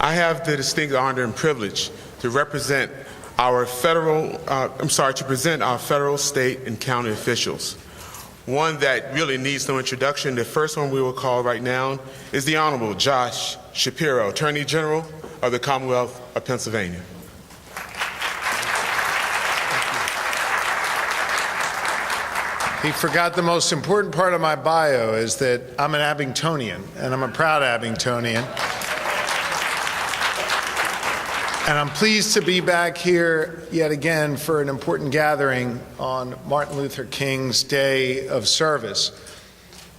I have the distinct honor and privilege to represent to present our federal, state, and county officials. One that really needs no introduction. The first one we will call right now is the Honorable Josh Shapiro, Attorney General of the Commonwealth of Pennsylvania. He forgot the most important part of my bio is that I'm an Abingtonian, and I'm a proud Abingtonian. And I'm pleased to be back here yet again for an important gathering on Martin Luther King's Day of Service.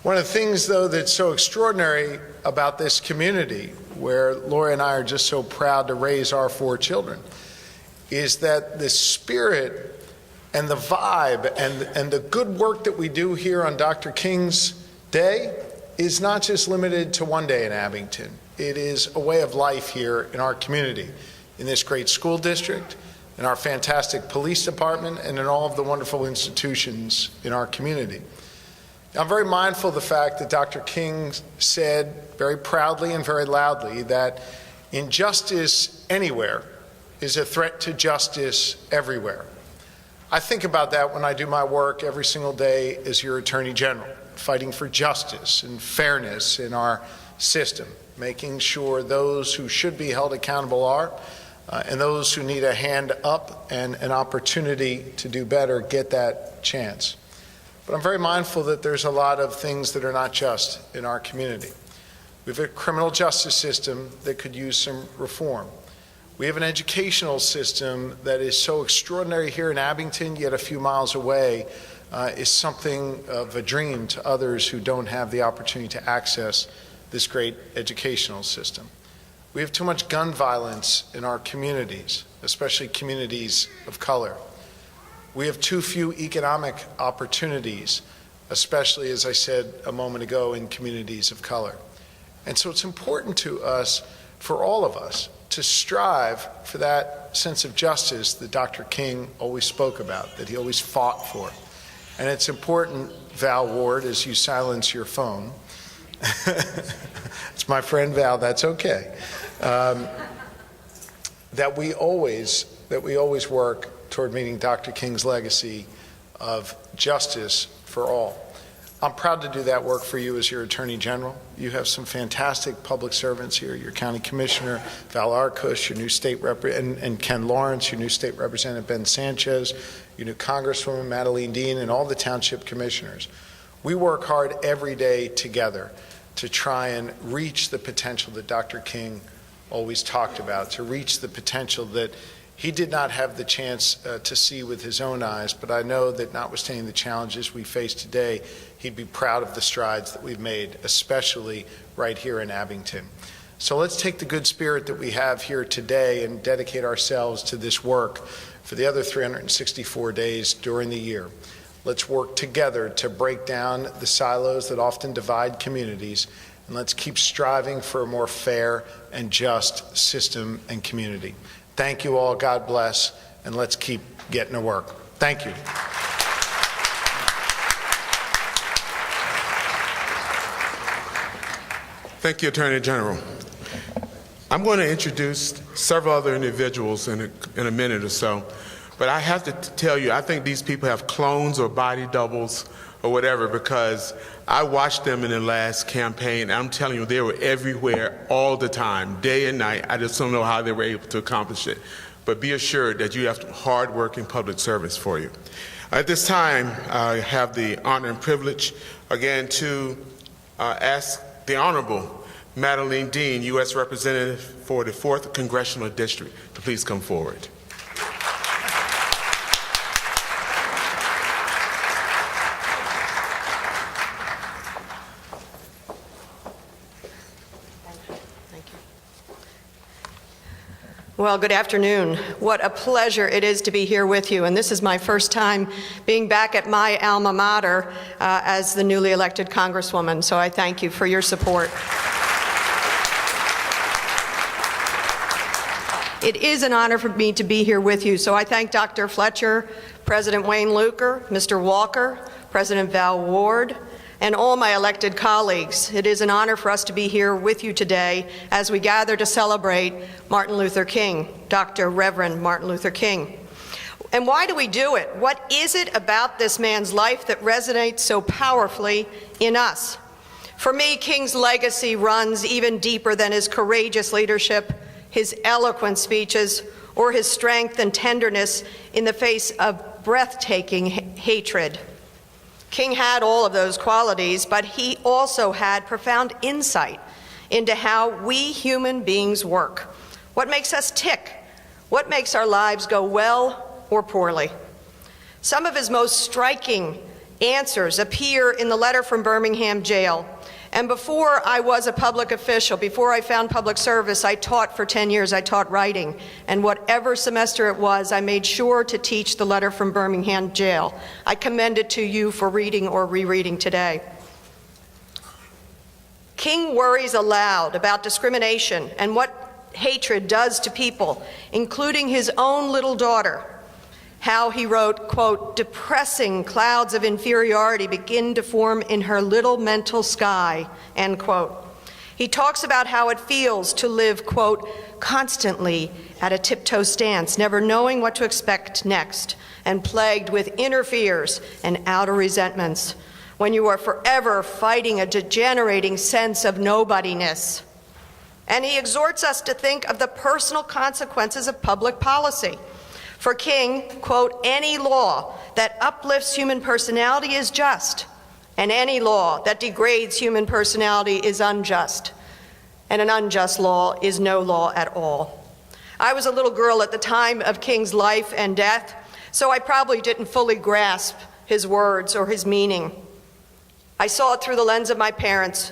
One of the things, though, that's so extraordinary about this community, where Lori and I are just so proud to raise our 4 children, is that the spirit and the vibe and the good work that we do here on Dr. King's Day is not just limited to one day in Abington. It is a way of life here in our community, in this great school district, in our fantastic police department, and in all of the wonderful institutions in our community. I'm very mindful of the fact that Dr. King said very proudly and very loudly that injustice anywhere is a threat to justice everywhere. I think about that when I do my work every single day as your Attorney General, fighting for justice and fairness in our system, making sure those who should be held accountable are, and those who need a hand up and an opportunity to do better get that chance. But I'm very mindful that there's a lot of things that are not just in our community. We have a criminal justice system that could use some reform. We have an educational system that is so extraordinary here in Abington, yet a few miles away is something of a dream to others who don't have the opportunity to access this great educational system. We have too much gun violence in our communities, especially communities of color. We have too few economic opportunities, especially, as I said a moment ago, in communities of color. And so it's important to us, for all of us, to strive for that sense of justice that Dr. King always spoke about, that he always fought for. And it's important, Val Ward, as you silence your phone, it's my friend Val, that's okay, that we always work toward meeting Dr. King's legacy of justice for all. I'm proud to do that work for you as your Attorney General. You have some fantastic public servants here. Your County Commissioner, Val Arkoosh, your new state and Ken Lawrence, your new state representative, Ben Sanchez, your new Congresswoman, Madeleine, and all the township commissioners. We work hard every day together to try and reach the potential that Dr. King always talked about, to reach the potential that he did not have the chance to see with his own eyes, but I know that notwithstanding the challenges we face today, he'd be proud of the strides that we've made, especially right here in Abington. So let's take the good spirit that we have here today and dedicate ourselves to this work for the other 364 days during the year. Let's work together to break down the silos that often divide communities, and let's keep striving for a more fair and just system and community. Thank you all, God bless, and let's keep getting to work. Thank you. Thank you, Attorney General. I'm going to introduce several other individuals in a minute or so, but I have to tell you, I think these people have clones or body doubles or whatever, because I watched them in the last campaign, and I'm telling you, they were everywhere all the time, day and night. I just don't know how they were able to accomplish it. But be assured that you have hard-working public service for you. At this time, I have the honor and privilege, again, to ask the Honorable Madeleine Dean, U.S. Representative for the 4th Congressional District, to please come forward. Well, good afternoon. What a pleasure it is to be here with you. And this is my first time being back at my alma mater as the newly elected Congresswoman. So I thank you for your support. It is an honor for me to be here with you. So I thank Dr. Fletcher, President Wayne Luker, Mr. Walker, President Val Ward, and all my elected colleagues. It is an honor for us to be here with you today as we gather to celebrate Martin Luther King, Dr. Reverend Martin Luther King. And why do we do it? What is it about this man's life that resonates so powerfully in us? For me, King's legacy runs even deeper than his courageous leadership, his eloquent speeches, or his strength and tenderness in the face of breathtaking hatred. King had all of those qualities, but he also had profound insight into how we human beings work, what makes us tick, what makes our lives go well or poorly. Some of his most striking answers appear in the letter from Birmingham jail. And before I was a public official, before I found public service, I taught for 10 years. I taught writing. And whatever semester it was, I made sure to teach the letter from Birmingham jail. I commend it to you for reading or rereading today. King worries aloud about discrimination and what hatred does to people, including his own little daughter. How he wrote, quote, "depressing clouds of inferiority begin to form in her little mental sky," end quote. He talks about how it feels to live, quote, "constantly at a tiptoe stance, never knowing what to expect next, and plagued with inner fears and outer resentments, when you are forever fighting a degenerating sense of nobodiness." And he exhorts us to think of the personal consequences of public policy. For King, quote, "any law that uplifts human personality is just, and any law that degrades human personality is unjust, and an unjust law is no law at all." I was a little girl at the time of King's life and death, so I probably didn't fully grasp his words or his meaning. I saw it through the lens of my parents,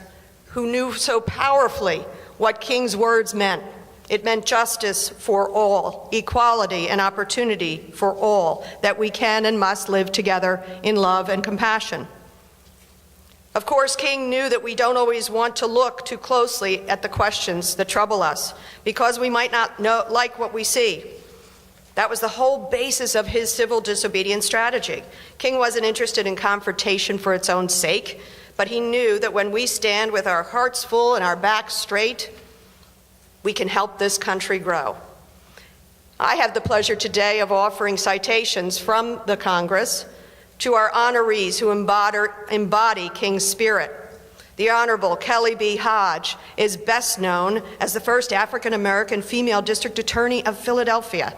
who knew so powerfully what King's words meant. It meant justice for all, equality and opportunity for all, that we can and must live together in love and compassion. Of course, King knew that we don't always want to look too closely at the questions that trouble us, because we might not like what we see. That was the whole basis of his civil disobedience strategy. King wasn't interested in confrontation for its own sake, but he knew that when we stand with our hearts full and our backs straight, we can help this country grow. I have the pleasure today of offering citations from the Congress to our honorees who embody King's spirit. The Honorable Kelly B. Hodge is best known as the first African-American female district attorney of Philadelphia.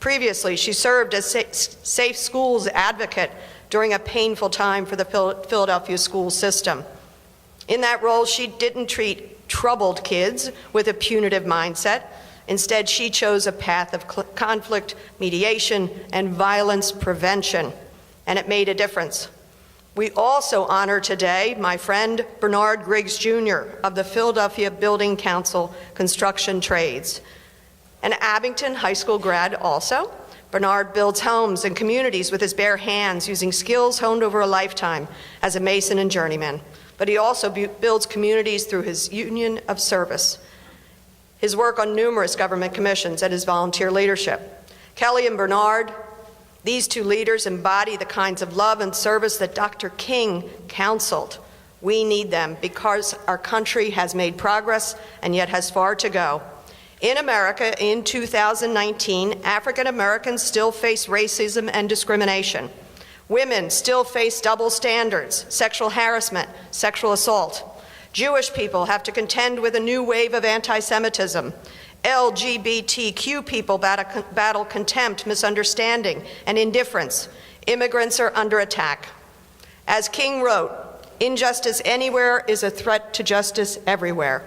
Previously, she served as safe schools advocate during a painful time for the Philadelphia school system. In that role, she didn't treat troubled kids with a punitive mindset. Instead, she chose a path of conflict, mediation, and violence prevention, and it made a difference. We also honor today my friend Bernard Griggs Jr. of the Philadelphia Building Council Construction Trades. An Abington High School grad also, Bernard builds homes and communities with his bare hands using skills honed over a lifetime as a mason and journeyman. But he also builds communities through his union of service, his work on numerous government commissions, and his volunteer leadership. Kelly and Bernard, these two leaders embody the kinds of love and service that Dr. King counseled. We need them because our country has made progress and yet has far to go. In America, in 2019, African Americans still face racism and discrimination. Women still face double standards, sexual harassment, sexual assault. Jewish people have to contend with a new wave of anti-Semitism. LGBTQ people battle contempt, misunderstanding, and indifference. Immigrants are under attack. As King wrote, "Injustice anywhere is a threat to justice everywhere."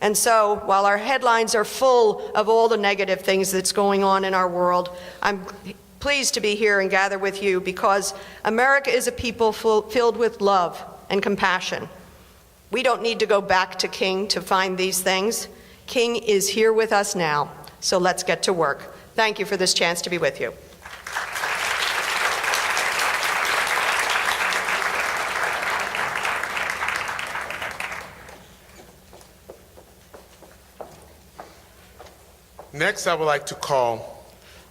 And so, while our headlines are full of all the negative things that's going on in our world, I'm pleased to be here and gather with you because America is a people filled with love and compassion. We don't need to go back to King to find these things. King is here with us now, so let's get to work. Thank you for this chance to be with you. Next, I would like to call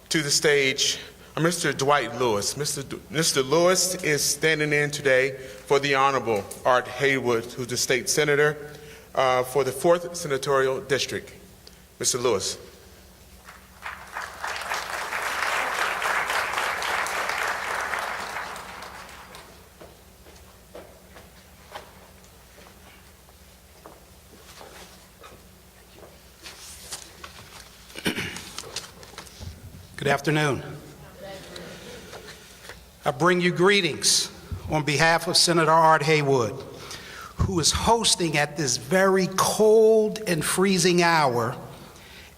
to the stage Mr. Dwight Lewis. Mr. Lewis is standing in today for the Honorable Art Haywood, who's the state senator for the 4th Senatorial District. Mr. Lewis. Good afternoon. I bring you greetings on behalf of Senator Art Haywood, who is hosting at this very cold and freezing hour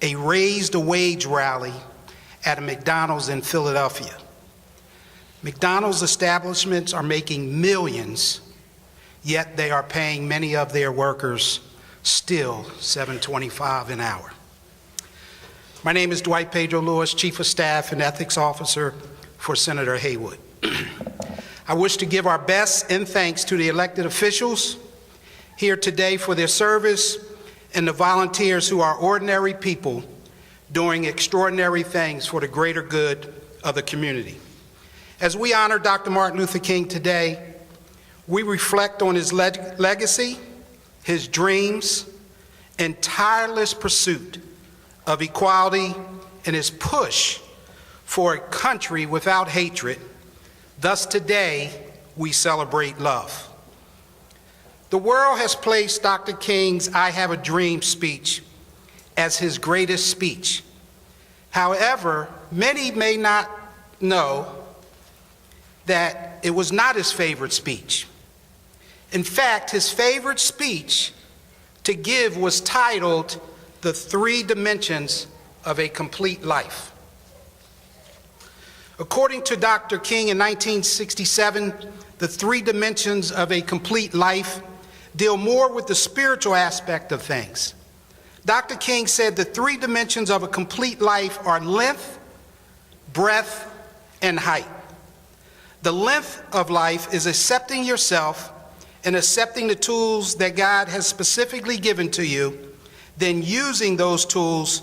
a raise the wage rally at a McDonald's in Philadelphia. McDonald's establishments are making millions, yet they are paying many of their workers still $7.25 an hour. My name is Dwight Pedro Lewis, Chief of Staff and Ethics Officer for Senator Haywood. I wish to give our best and thanks to the elected officials here today for their service and the volunteers who are ordinary people doing extraordinary things for the greater good of the community. As we honor Dr. Martin Luther King today, we reflect on his legacy, his dreams, and tireless pursuit of equality and his push for a country without hatred. Thus today, we celebrate love. The world has placed Dr. King's I Have a Dream speech as his greatest speech. However, many may not know that it was not his favorite speech. In fact, his favorite speech to give was titled The 3 Dimensions of a Complete Life. According to Dr. King in 1967, the 3 dimensions of a complete life deal more with the spiritual aspect of things. Dr. King said the 3 dimensions of a complete life are length, breadth, and height. The length of life is accepting yourself and accepting the tools that God has specifically given to you, then using those tools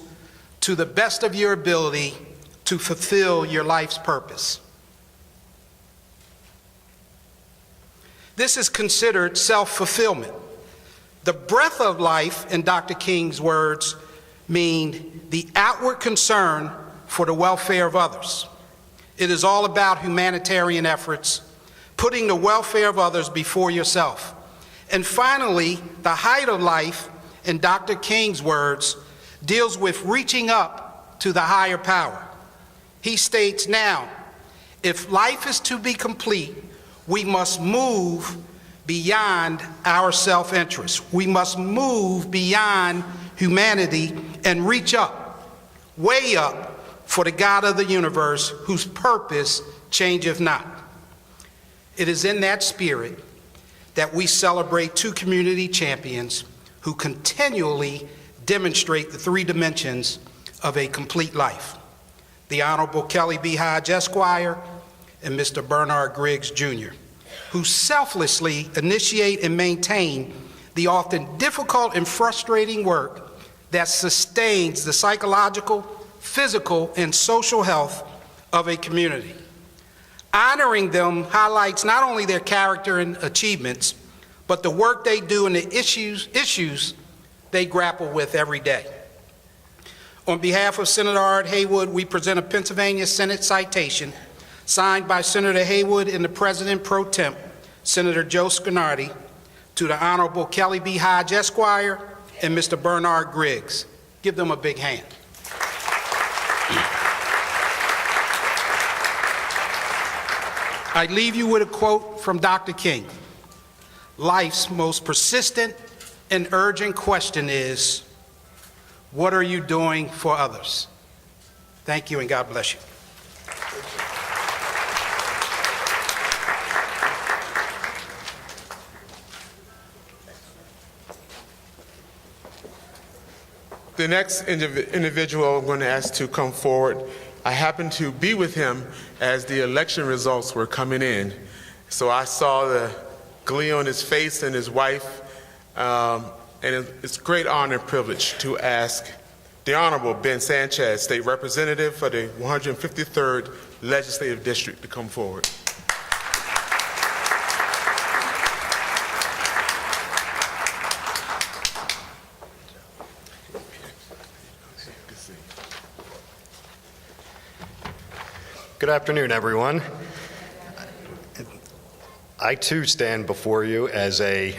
to the best of your ability to fulfill your life's purpose. This is considered self-fulfillment. The breadth of life, in Dr. King's words, mean the outward concern for the welfare of others. It is all about humanitarian efforts, putting the welfare of others before yourself. And finally, the height of life, in Dr. King's words, deals with reaching up to the higher power. He states, now, if life is to be complete, we must move beyond our self-interest. We must move beyond humanity and reach up, way up, for the God of the universe, whose purpose changeth not. It is in that spirit that we celebrate 2 community champions who continually demonstrate the 3 dimensions of a complete life. The Honorable Kelly B. Hodge, Esquire, and Mr. Bernard Griggs, Jr., who selflessly initiate and maintain the often difficult and frustrating work that sustains the psychological, physical, and social health of a community. Honoring them highlights not only their character and achievements, but the work they do and the issues they grapple with every day. On behalf of Senator Art Haywood, we present a Pennsylvania Senate citation signed by Senator Haywood and the President Pro Temp, Senator Joe Scarnati, to the Honorable Kelly B. Hodge, Esquire, and Mr. Bernard Griggs. Give them a big hand. I leave you with a quote from Dr. King. Life's most persistent and urgent question is, what are you doing for others? Thank you, and God bless you. The next individual I'm going to ask to come forward, I happened to be with him as the election results were coming in. So I saw the glee on his face and his wife, and it's a great honor and privilege to ask The Honorable Ben Sanchez, State Representative for the 153rd Legislative District, to come forward. Good afternoon, everyone. I too stand before you as a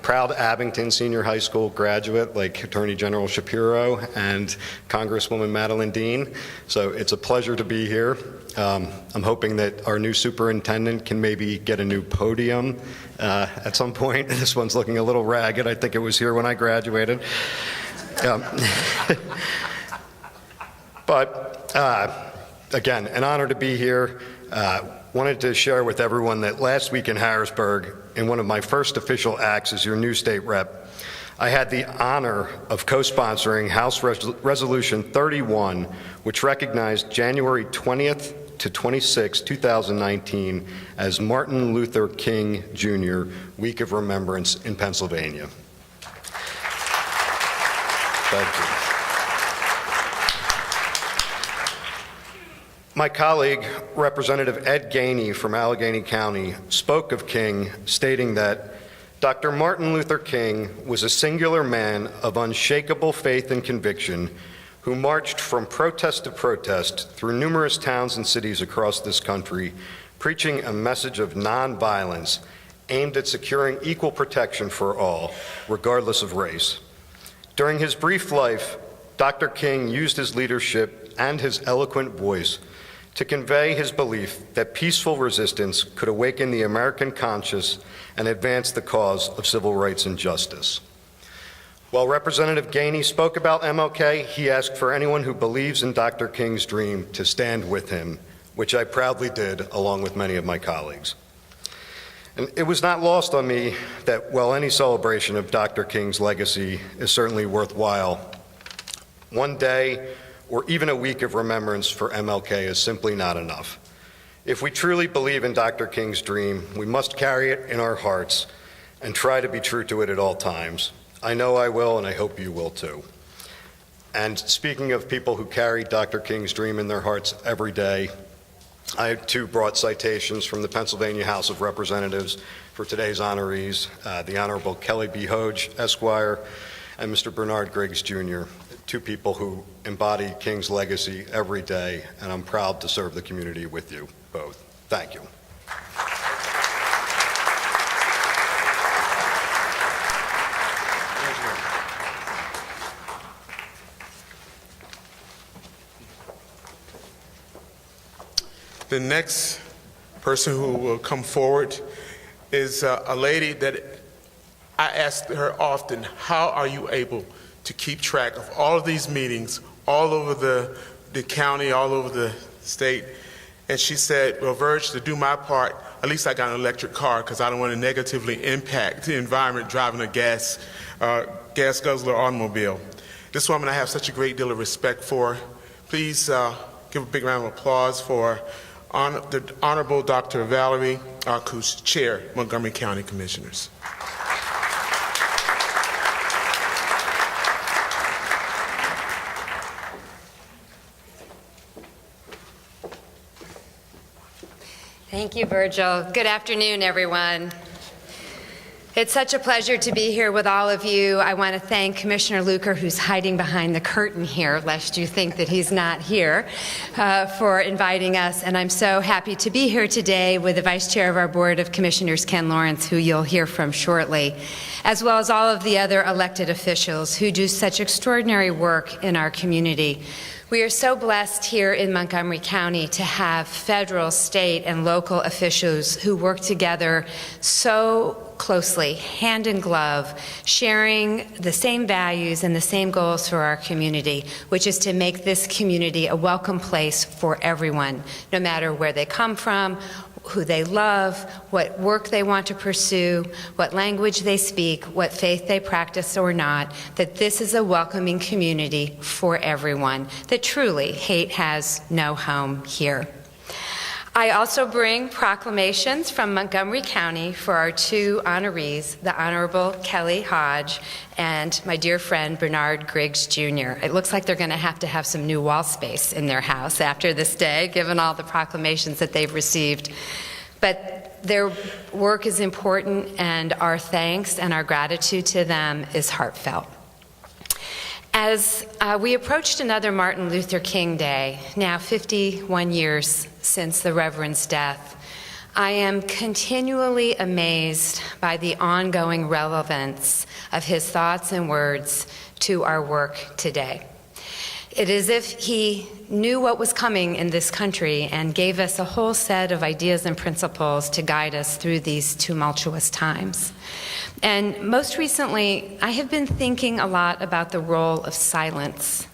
proud Abington Senior High School graduate, like Attorney General Shapiro and Congresswoman Madeleine Dean. So it's a pleasure to be here. I'm hoping that our new superintendent can maybe get a new podium at some point. This one's looking a little ragged. I think it was here when I graduated. Again, an honor to be here. Wanted to share with everyone that last week in Harrisburg, in one of my first official acts as your new state rep, I had the honor of co-sponsoring House Resolution 31, which recognized January 20th to 26, 2019 as Martin Luther King Jr. Week of Remembrance in Pennsylvania. Thank you. My colleague, Representative Ed Gainey from Allegheny County, spoke of King, stating that Dr. Martin Luther King was a singular man of unshakable faith and conviction who marched from protest to protest through numerous towns and cities across this country, preaching a message of nonviolence aimed at securing equal protection for all, regardless of race. During his brief life, Dr. King used his leadership and his eloquent voice to convey his belief that peaceful resistance could awaken the American conscience and advance the cause of civil rights and justice. While Representative Gainey spoke about MLK, he asked for anyone who believes in Dr. King's dream to stand with him, which I proudly did along with many of my colleagues. And it was not lost on me that while any celebration of Dr. King's legacy is certainly worthwhile, one day or even a week of remembrance for MLK is simply not enough. If we truly believe in Dr. King's dream, we must carry it in our hearts and try to be true to it at all times. I know I will, and I hope you will too. And speaking of people who carry Dr. King's dream in their hearts every day, I too brought citations from the Pennsylvania House of Representatives for today's honorees, the Honorable Kelly B. Hoge, Esquire, and Mr. Bernard Griggs, Jr., two people who embody King's legacy every day, and I'm proud to serve the community with you both. Thank you. The next person who will come forward is a lady that I ask her often, how are you able to keep track of all of these meetings all over the county, all over the state? And she said, well, Verge, to do my part, at least I got an electric car because I don't want to negatively impact the environment driving a gas guzzler automobile. This woman I have such a great deal of respect for. Please give a big round of applause for the Honorable Dr. Valerie Arkoosh, Chair, Montgomery County Commissioners. Thank you, Virgil. Good afternoon, everyone. It's such a pleasure to be here with all of you. I want to thank Commissioner Luker, who's hiding behind the curtain here, lest you think that he's not here, for inviting us. And I'm so happy to be here today with the Vice Chair of our Board of Commissioners, Ken Lawrence, who you'll hear from shortly, as well as all of the other elected officials who do such extraordinary work in our community. We are so blessed here in Montgomery County to have federal, state, and local officials who work together so closely, hand in glove, sharing the same values and the same goals for our community, which is to make this community a welcome place for everyone, no matter where they come from, who they love, what work they want to pursue, what language they speak, what faith they practice or not, that this is a welcoming community for everyone, that truly hate has no home here. I also bring proclamations from Montgomery County for our two honorees, the Honorable Kelly Hodge and my dear friend Bernard Griggs Jr. It looks like they're going to have some new wall space in their house after this day, given all the proclamations that they've received. But their work is important, and our thanks and our gratitude to them is heartfelt. As we approached another Martin Luther King Day, now 51 years since the Reverend's death, I am continually amazed by the ongoing relevance of his thoughts and words to our work today. It is as if he knew what was coming in this country and gave us a whole set of ideas and principles to guide us through these tumultuous times. And most recently, I have been thinking a lot about the role of silence.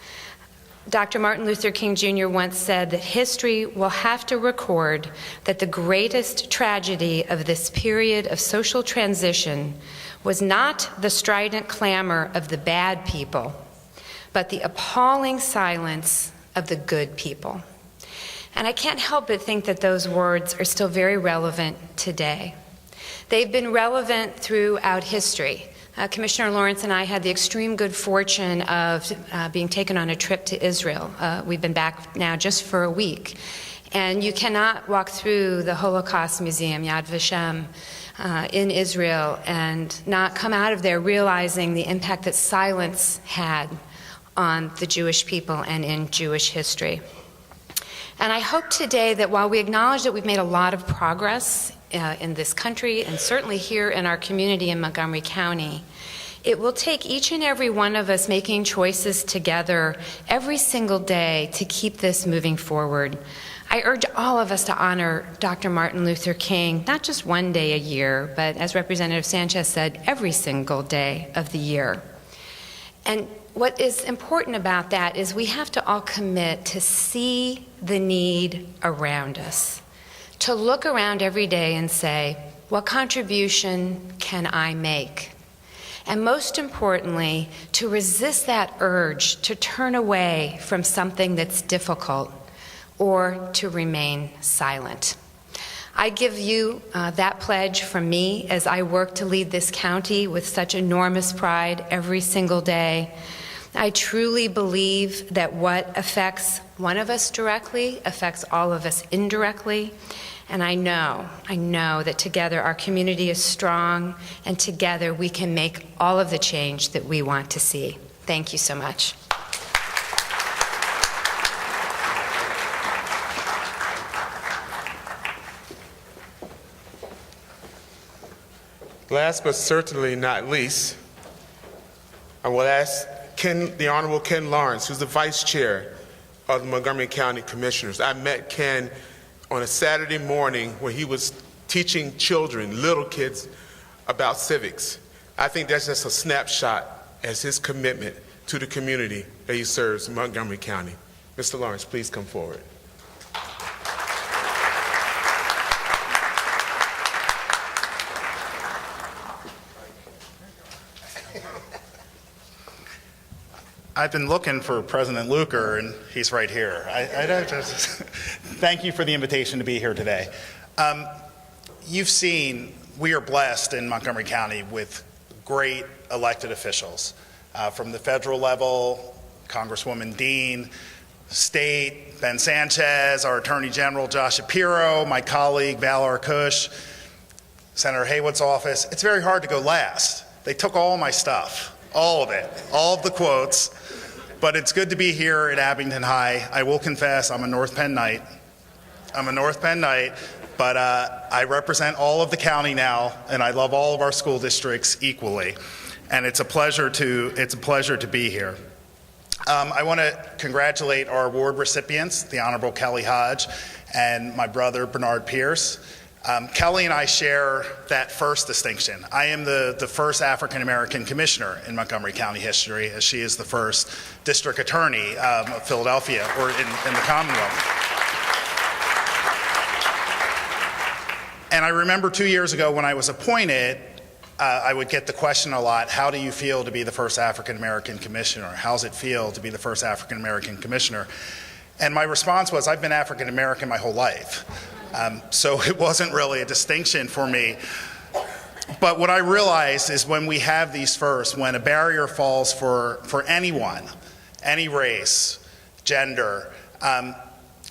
Dr. Martin Luther King Jr. once said that history will have to record that the greatest tragedy of this period of social transition was not the strident clamor of the bad people, but the appalling silence of the good people. And I can't help but think that those words are still very relevant today. They've been relevant throughout history. Commissioner Lawrence and I had the extreme good fortune of being taken on a trip to Israel. We've been back now just for a week. And you cannot walk through the Holocaust Museum, Yad Vashem, in Israel and not come out of there realizing the impact that silence had on the Jewish people and in Jewish history. And I hope today that while we acknowledge that we've made a lot of progress in this country and certainly here in our community in Montgomery County, it will take each and every one of us making choices together every single day to keep this moving forward. I urge all of us to honor Dr. Martin Luther King, not just one day a year, but as Representative Sanchez said, every single day of the year. And what is important about that is we have to all commit to see the need around us, to look around every day and say, what contribution can I make? And most importantly, to resist that urge to turn away from something that's difficult or to remain silent. I give you that pledge from me as I work to lead this county with such enormous pride every single day. I truly believe that what affects one of us directly affects all of us indirectly. And I know that together our community is strong, and together we can make all of the change that we want to see. Thank you so much. Last but certainly not least, I will ask the Honorable Ken Lawrence, who's the Vice Chair of the Montgomery County Commissioners. I met Ken on a Saturday morning where he was teaching children, little kids, about civics. I think that's just a snapshot as his commitment to the community that he serves in Montgomery County. Mr. Lawrence, please come forward. I've been looking for President Luker, and he's right here. Thank you for the invitation to be here today. You've seen we are blessed in Montgomery County with great elected officials. From the federal level, Congresswoman Dean, state, Ben Sanchez, our Attorney General Josh Shapiro, my colleague Valerie Arkoosh, Senator Haywood's office. It's very hard to go last. They took all my stuff, all of it, all of the quotes. But it's good to be here at Abington High. I will confess, I'm a North Penn Knight. But I represent all of the county now, and I love all of our school districts equally. And it's a pleasure to be here. I want to congratulate our award recipients, the Honorable Kelly Hodge and my brother Bernard Pierce. Kelly and I share that first distinction. I am the first African-American commissioner in Montgomery County history, as she is the first district attorney of Philadelphia, or in the Commonwealth. And I remember 2 years ago when I was appointed, I would get the question a lot, how do you feel to be the first African-American commissioner? How does it feel to be the first African-American commissioner? And my response was, I've been African-American my whole life. So it wasn't really a distinction for me. But what I realize is when we have these firsts, when a barrier falls for anyone, any race, gender,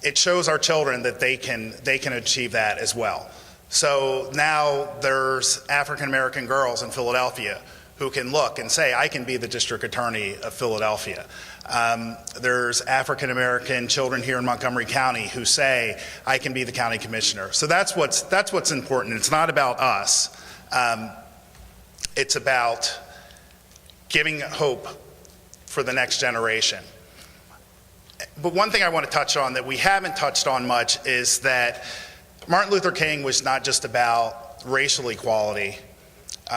it shows our children that they can achieve that as well. So now there's African American girls in Philadelphia who can look and say, I can be the district attorney of Philadelphia. There's African American children here in Montgomery County who say, I can be the county commissioner. So that's what's important. It's not about us. It's about giving hope for the next generation. But one thing I want to touch on that we haven't touched on much is that Martin Luther King was not just about racial equality.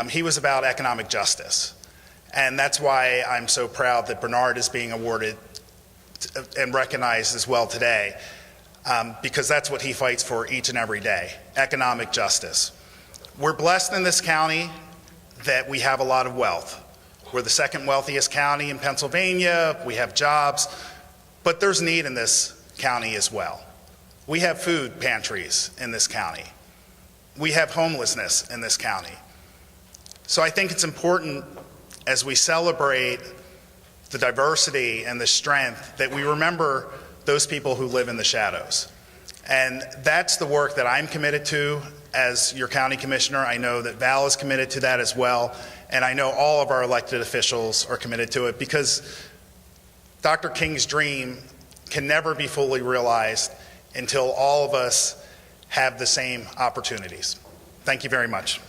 He was about economic justice. And that's why I'm so proud that Bernard is being awarded and recognized as well today, because that's what he fights for each and every day, economic justice. We're blessed in this county that we have a lot of wealth. We're the second wealthiest county in Pennsylvania. We have jobs, but there's need in this county as well. We have food pantries in this county. We have homelessness in this county. So I think it's important as we celebrate the diversity and the strength that we remember those people who live in the shadows. And that's the work that I'm committed to as your county commissioner. I know that Val is committed to that as well. And I know all of our elected officials are committed to it, because Dr. King's dream can never be fully realized until all of us have the same opportunities. Thank you very much.